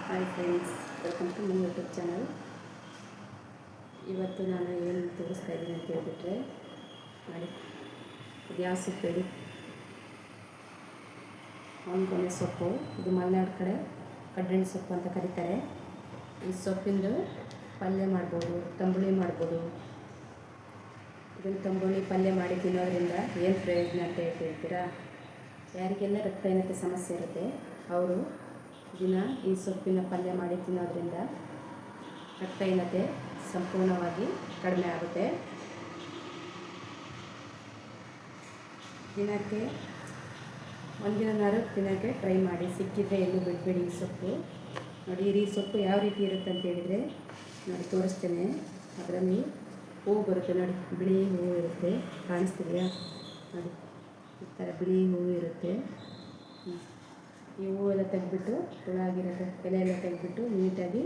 Hi friends, welcome to my YouTube channel. ಇವತ್ತು ನಾನು ಏನು ತೋರಿಸ್ತಾ ಇದ್ದೀನಿ ಅಂತ ಹೇಳ್ಬಿಟ್ರೆ ನೋಡಿ, ಇದು ಯಾವ ಸೊಪ್ಪು ಹೇಳಿ? ಹೊಂಗೊನೆ ಸೊಪ್ಪು. ಇದು ಮಲೆನಾಡು ಕಡೆ ಕಡ್ಲೆಣ್ಣೆ ಸೊಪ್ಪು ಅಂತ ಕರೀತಾರೆ. ಈ ಸೊಪ್ಪಿಂದು ಪಲ್ಯ ಮಾಡ್ಬೋದು, ತಂಬುಳಿ ಮಾಡ್ಬೋದು. ಇದನ್ನು ತಂಬುಳಿ ಪಲ್ಯ ಮಾಡಿ ತಿನ್ನೋದ್ರಿಂದ ಏನು ಪ್ರಯೋಜನ ಅಂತ ಹೇಳ್ತೀರಾ? ಯಾರಿಗೆಲ್ಲ ರಕ್ತಹೀನತೆ ಸಮಸ್ಯೆ ಇರುತ್ತೆ ಅವರು ದಿನ ಈ ಸೊಪ್ಪಿನ ಪಲ್ಯ ಮಾಡಿ ತಿನ್ನೋದ್ರಿಂದ ರಕ್ತಹೀನತೆ ಸಂಪೂರ್ಣವಾಗಿ ಕಡಿಮೆ ಆಗುತ್ತೆ. ದಿನಕ್ಕೆ ಒಂದಿನಾರು ತಿನ್ನೋಕ್ಕೆ ಟ್ರೈ ಮಾಡಿ, ಸಿಕ್ಕಿದ್ರೆ ಎಲ್ಲೂ ಬಿಡಬೇಡಿ. ಈ ಸೊಪ್ಪು ನೋಡಿ, ಈ ಸೊಪ್ಪು ಯಾವ ರೀತಿ ಇರುತ್ತೆ ಅಂತ ಹೇಳಿದರೆ ನೋಡಿ ತೋರಿಸ್ತೇನೆ. ಅದರಲ್ಲಿ ಹೂವು ಬರುತ್ತೆ ನೋಡಿ, ಬಿಳಿ ಹೂವು ಇರುತ್ತೆ, ಕಾಣಿಸ್ತಿದೆಯಾ ನೋಡಿ? ಈ ಥರ ಬಿಳಿ ಹೂವು ಇರುತ್ತೆ. ಈ ಹೂವೆಲ್ಲ ತೆಗೆದ್ಬಿಟ್ಟು ಹುಳಾಗಿರೋದು ಎಲೆ ಎಲ್ಲ ತೆಗೆದ್ಬಿಟ್ಟು ನೀಟಾಗಿ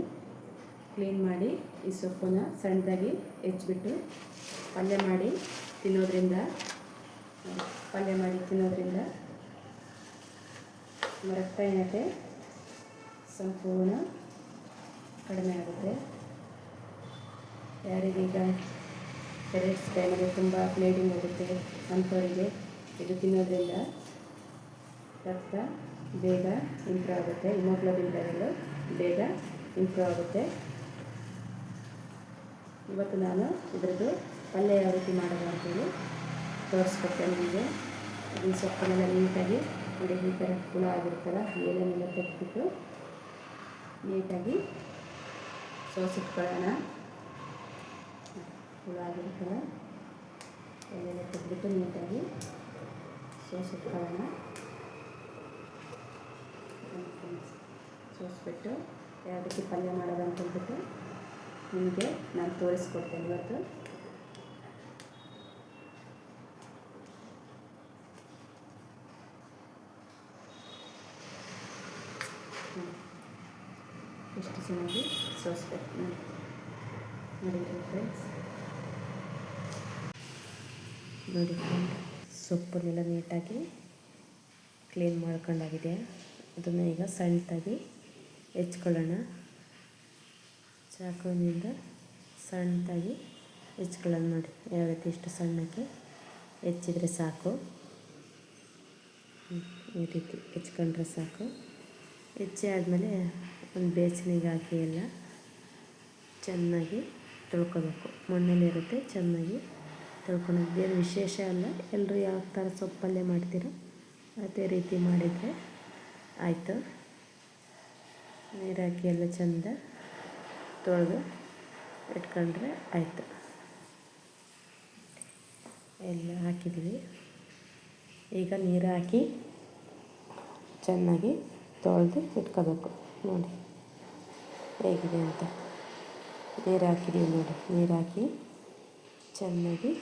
ಕ್ಲೀನ್ ಮಾಡಿ ಈ ಸೊಪ್ಪನ್ನು ಸಣ್ಣದಾಗಿ ಹೆಚ್ಚಿಬಿಟ್ಟು ಪಲ್ಯ ಮಾಡಿ ತಿನ್ನೋದ್ರಿಂದ ರಕ್ತಹೀನತೆ ಸಂಪೂರ್ಣ ಕಡಿಮೆ ಆಗುತ್ತೆ. ಯಾರಿಗೀಗ ಪೀರಿಯಡ್ಸ್ ಟೈಮಲ್ಲಿ ತುಂಬ ಬ್ಲೀಡಿಂಗ್ ಆಗುತ್ತೆ ಅಂಥವರಿಗೆ ಇದು ತಿನ್ನೋದ್ರಿಂದ ರಕ್ತ ಬೇಗ ಇಂಪ್ರೂವ್ ಆಗುತ್ತೆ, ಹಿಮೋಗ್ಲೋಬಿನ್ ಲೆವೆಲ್ಲು ಬೇಗ ಇಂಪ್ರೂವ್ ಆಗುತ್ತೆ. ಇವತ್ತು ನಾನು ಇದರದ್ದು ಪಲ್ಯ ಯಾವ ರೀತಿ ಮಾಡೋದು ಅಂತೇಳಿ ತೋರಿಸ್ಕೊಡ್ತೇನೆ ನಿಮಗೆ. ಈ ಸೊಪ್ಪನ್ನೆಲ್ಲ ನೀಟಾಗಿ ನೋಡಿ, ಈ ಥರ ಹುಳ ಆಗಿರುತ್ತಲ್ಲ, ಎಲೆನೆಲ್ಲ ತೆಗೆದ್ಬಿಟ್ಟು ನೀಟಾಗಿ ಸೋಸಿಟ್ಕೊಳ್ಳೋಣ. ಹುಳ ಆಗಿರುತ್ತಲ್ಲ, ಎಲೆಲ್ಲ ತೆಗೆದ್ಬಿಟ್ಟು ನೀಟಾಗಿ ಸೋಸಿಟ್ಕೊಳ್ಳೋಣ. ಸೋಸಿಬಿಟ್ಟು ಯಾವ ರೀತಿ ಪಲ್ಯ ಮಾಡೋದು ಅಂತ ಹೇಳ್ಬಿಟ್ಟು ನಿಮಗೆ ನಾನು ತೋರಿಸ್ಕೊಡ್ತೇನೆ ಇವತ್ತು. ಎಷ್ಟು ಚೆನ್ನಾಗಿ ಸೋಸ್ಬೇಕು ನೋಡಿ ಫ್ರೆಂಡ್ಸ್. ನೋಡಿ ಸೊಪ್ಪನ್ನೆಲ್ಲ ನೀಟಾಗಿ ಕ್ಲೀನ್ ಮಾಡ್ಕೊಂಡಾಗಿದೆ. ಅದನ್ನು ಈಗ ಸಣ್ಣದಾಗಿ ಹೆಚ್ಕೊಳ್ಳೋಣ. ಚಾಕುವಿನಿಂದ ಸಣ್ಣದಾಗಿ ಹೆಚ್ಕೊಳ್ಳೋಣ. ನೋಡಿ ಯಾವ ರೀತಿ ಇಷ್ಟು ಸಣ್ಣಕ್ಕೆ ಹೆಚ್ಚಿದ್ರೆ ಸಾಕು. ಈ ರೀತಿ ಹೆಚ್ಕೊಂಡ್ರೆ ಸಾಕು. ಹೆಚ್ಚಿ ಆದಮೇಲೆ ಒಂದು ಬೇಸನಿಗೆ ಹಾಕಿ ಎಲ್ಲ ಚೆನ್ನಾಗಿ ತೊಳ್ಕೊಬೇಕು. ಮಣ್ಣಲ್ಲಿರುತ್ತೆ, ಚೆನ್ನಾಗಿ ತೊಳ್ಕೊಳೋದು ಏನು ವಿಶೇಷ ಅಲ್ಲ. ಎಲ್ಲರೂ ಯಾವ ಥರ ಸೊಪ್ಪು ಪಲ್ಯ ಮಾಡ್ತೀರೋ ಅದೇ ರೀತಿ ಮಾಡಿದರೆ ಆಯಿತು. ನೀರು ಹಾಕಿ ಎಲ್ಲ ಚೆಂದ ತೊಳೆದು ಇಟ್ಕೊಂಡ್ರೆ ಆಯಿತು. ಎಲ್ಲ ಹಾಕಿದ್ದೀವಿ. ಈಗ ನೀರು ಹಾಕಿ ಚೆನ್ನಾಗಿ ತೊಳೆದು ಇಟ್ಕೋಬೇಕು. ನೋಡಿ ಹೇಗಿದೆ ಅಂತ. ನೀರು ಹಾಕಿದ್ದೀವಿ ನೋಡಿ. ನೀರು ಹಾಕಿ ಚೆನ್ನಾಗಿ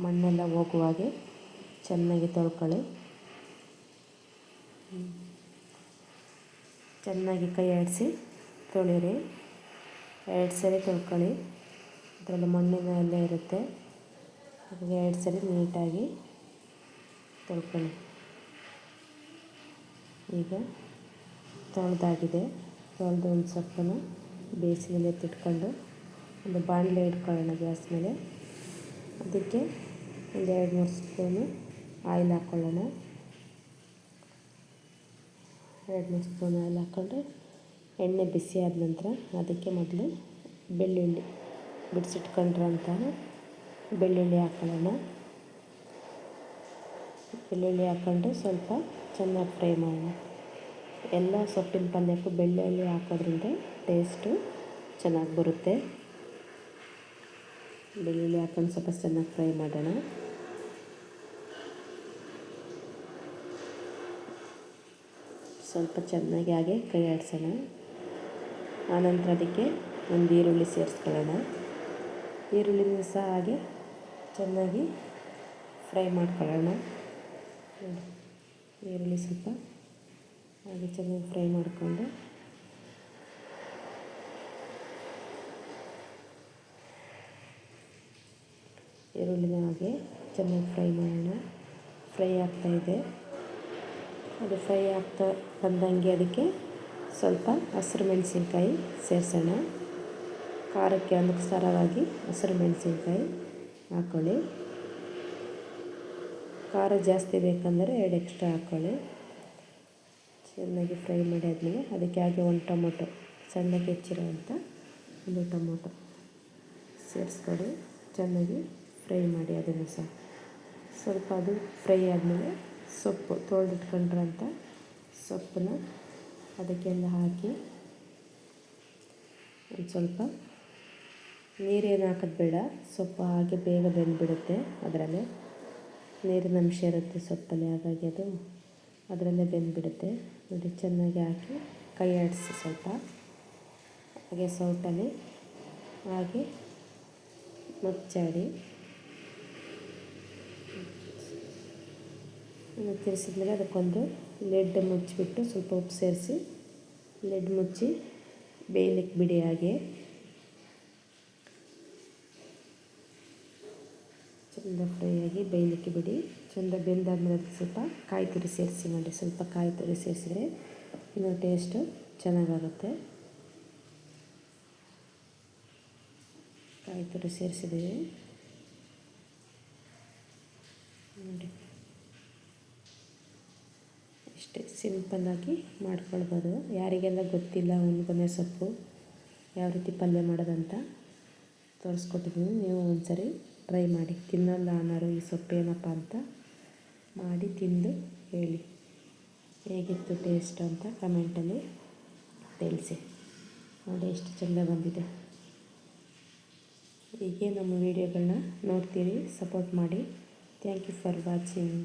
ಮಣ್ಣೆಲ್ಲ ಹೋಗುವಾಗೆ ಚೆನ್ನಾಗಿ ತೊಳ್ಕೊಳ್ಳಿ. ಚೆನ್ನಾಗಿ ಕೈ ಆಡಿಸಿ ತೊಳಿರಿ. 2 ಸರಿ ತೊಳ್ಕೊಳ್ಳಿ. ಅದರಲ್ಲಿ ಮಣ್ಣಿನ ಎಲ್ಲ ಇರುತ್ತೆ, ಹಾಗೆ 2 ಸರಿ ನೀಟಾಗಿ ತೊಳ್ಕೊಳ್ಳಿ. ಈಗ ತೊಳೆದಾಗಿದೆ. ತೊಳೆದು ಒಂದು ಸೊಪ್ಪನ್ನು ಬೇಸಿಗೆಯಲ್ಲಿ ಎತ್ತಿಟ್ಕೊಂಡು ಒಂದು ಬಾಣಲೆ ಇಟ್ಕೊಳ್ಳೋಣ ಗ್ಯಾಸ್ ಮೇಲೆ. ಅದಕ್ಕೆ ಒಂದು 2-3 ಸ್ಪೂನು ಆಯಿಲ್ ಹಾಕ್ಕೊಳ್ಳೋಣ. 2-3 ಸ್ಪೂನ್ ಆಯಿಲ್ ಹಾಕ್ಕೊಂಡ್ರೆ ಎಣ್ಣೆ ಬಿಸಿ ಆದ ನಂತರ ಅದಕ್ಕೆ ಮೊದಲು ಬೆಳ್ಳುಳ್ಳಿ ಬಿಡಿಸಿಟ್ಕೊಂಡ್ರಂತಹ ಬೆಳ್ಳುಳ್ಳಿ ಹಾಕ್ಕೊಳ್ಳೋಣ. ಬೆಳ್ಳುಳ್ಳಿ ಹಾಕ್ಕೊಂಡು ಸ್ವಲ್ಪ ಚೆನ್ನಾಗಿ ಫ್ರೈ ಮಾಡೋಣ. ಎಲ್ಲ ಸೊಪ್ಪಿನ ಪಲ್ಯಕ್ಕೂ ಬೆಳ್ಳುಳ್ಳಿ ಹಾಕೋದ್ರಿಂದ ಟೇಸ್ಟು ಚೆನ್ನಾಗಿ ಬರುತ್ತೆ. ಬೆಳ್ಳುಳ್ಳಿ ಹಾಕ್ಕೊಂಡು ಸ್ವಲ್ಪ ಚೆನ್ನಾಗಿ ಫ್ರೈ ಮಾಡೋಣ. ಸ್ವಲ್ಪ ಚೆನ್ನಾಗಿ ಹಾಗೆ ಕೈ ಆಡಿಸೋಣ. ಆನಂತರ ಅದಕ್ಕೆ ಒಂದು ಈರುಳ್ಳಿ ಸೇರಿಸ್ಕೊಳ್ಳೋಣ. ಈರುಳ್ಳಿನೂ ಸಹ ಹಾಗೆ ಚೆನ್ನಾಗಿ ಫ್ರೈ ಮಾಡ್ಕೊಳ್ಳೋಣ. ಈರುಳ್ಳಿ ಸ್ವಲ್ಪ ಹಾಗೆ ಚೆನ್ನಾಗಿ ಫ್ರೈ ಮಾಡಿಕೊಂಡು ಈರುಳ್ಳಿನ ಹಾಗೆ ಚೆನ್ನಾಗಿ ಫ್ರೈ ಮಾಡೋಣ. ಫ್ರೈ ಆಗ್ತಾಯಿದೆ. ಅದು ಫ್ರೈ ಆಗ್ತಾ ಬಂದಂಗೆ ಅದಕ್ಕೆ ಸ್ವಲ್ಪ ಹಸಿರು ಮೆಣಸಿನ್ಕಾಯಿ ಸೇರಿಸೋಣ. ಖಾರಕ್ಕೆ ಅನುಸಾರವಾಗಿ ಹಸಿರು ಮೆಣಸಿನ್ಕಾಯಿ ಹಾಕ್ಕೊಳ್ಳಿ. ಖಾರ ಜಾಸ್ತಿ ಬೇಕಂದರೆ 2 ಎಕ್ಸ್ಟ್ರಾ ಹಾಕ್ಕೊಳ್ಳಿ. ಚೆನ್ನಾಗಿ ಫ್ರೈ ಮಾಡಿ ಆದಮೇಲೆ ಅದಕ್ಕೆ ಹಾಗೆ ಒಂದು ಟೊಮೊಟೊ ಸಣ್ಣಗೆ ಹೆಚ್ಚಿರೋವಂಥ ಒಂದು ಟೊಮೊಟೊ ಸೇರಿಸ್ಕೊಳ್ಳಿ. ಚೆನ್ನಾಗಿ ಫ್ರೈ ಮಾಡಿ ಅದನ್ನು ಸಹ. ಸ್ವಲ್ಪ ಅದು ಫ್ರೈ ಆದಮೇಲೆ ಸೊಪ್ಪು ತೊಳೆದಿಟ್ಕೊಂಡಿರೋಂಥ ಸೊಪ್ಪನ್ನ ಅದಕ್ಕೆಲ್ಲ ಹಾಕಿ ಒಂದು ಸ್ವಲ್ಪ ನೀರೇನು ಹಾಕೋದು ಬೇಡ. ಸೊಪ್ಪು ಹಾಗೆ ಬೇಗ ಬೆಂದುಬಿಡುತ್ತೆ. ಅದರಲ್ಲೇ ನೀರಿನ ಅಂಶ ಇರುತ್ತೆ ಸೊಪ್ಪಲ್ಲಿ, ಹಾಗಾಗಿ ಅದು ಅದರಲ್ಲೇ ಬೆಂದುಬಿಡುತ್ತೆ. ನೋಡಿ ಚೆನ್ನಾಗಿ ಹಾಕಿ ಕೈ ಆಡಿಸಿ ಸ್ವಲ್ಪ ಹಾಗೆ ಸೌಟಲ್ಲಿ ಹಾಗೆ ಮುಚ್ಚಾಡಿ. ತಿರ್ಸಿದ್ಮೇಲೆ ಅದಕ್ಕೊಂದು ಲೆಡ್ ಮುಚ್ಚಿಬಿಟ್ಟು ಸ್ವಲ್ಪ ಉಪ್ಪು ಸೇರಿಸಿ ಲೆಡ್ ಮುಚ್ಚಿ ಬೇಯಲಿಕ್ಕೆ ಬಿಡಿ. ಹಾಗೆ ಚೆಂದ ಫ್ರೈ ಆಗಿ ಬೇಯಲಿಕ್ಕೆ ಬಿಡಿ. ಚೆಂದ ಬೆಂದಾದ್ಮೇಲೆ ಅದಕ್ಕೆ ಸ್ವಲ್ಪ ಕಾಯಿ ತುರಿ ಸೇರಿಸಿ. ನೋಡಿ ಸ್ವಲ್ಪ ಕಾಯಿ ತುರಿ ಸೇರಿಸಿದರೆ ಇನ್ನೂ ಟೇಸ್ಟು ಚೆನ್ನಾಗಾಗುತ್ತೆ. ಕಾಯಿ ತುರಿ ಸೇರಿಸಿದ್ದೀವಿ ನೋಡಿ. ಇಷ್ಟೇ ಸಿಂಪಲ್ಲಾಗಿ ಮಾಡ್ಕೊಳ್ಬೋದು. ಯಾರಿಗೆಲ್ಲ ಗೊತ್ತಿಲ್ಲ ಹುಣ್ಕೊನೆ ಸೊಪ್ಪು ಯಾವ ರೀತಿ ಪಲ್ಯ ಮಾಡೋದಂತ ತೋರಿಸ್ಕೊಟ್ಟಿದ್ದೀನಿ. ನೀವು ಒಂದ್ಸರಿ ಟ್ರೈ ಮಾಡಿ. ತಿನ್ನಲ್ಲ ಅನ್ನೋರು ಈ ಸೊಪ್ಪೇನಪ್ಪ ಅಂತ ಮಾಡಿ ತಿಂದು ಹೇಳಿ ಹೇಗಿತ್ತು ಟೇಸ್ಟ್ ಅಂತ ಕಮೆಂಟಲ್ಲಿ ತಿಳಿಸಿ. ನೋಡಿ ಎಷ್ಟು ಚೆಂದ ಬಂದಿದೆ. ಹೀಗೆ ನಮ್ಮ ವೀಡಿಯೋಗಳನ್ನ ನೋಡ್ತೀರಿ, ಸಪೋರ್ಟ್ ಮಾಡಿ. Thank you for watching.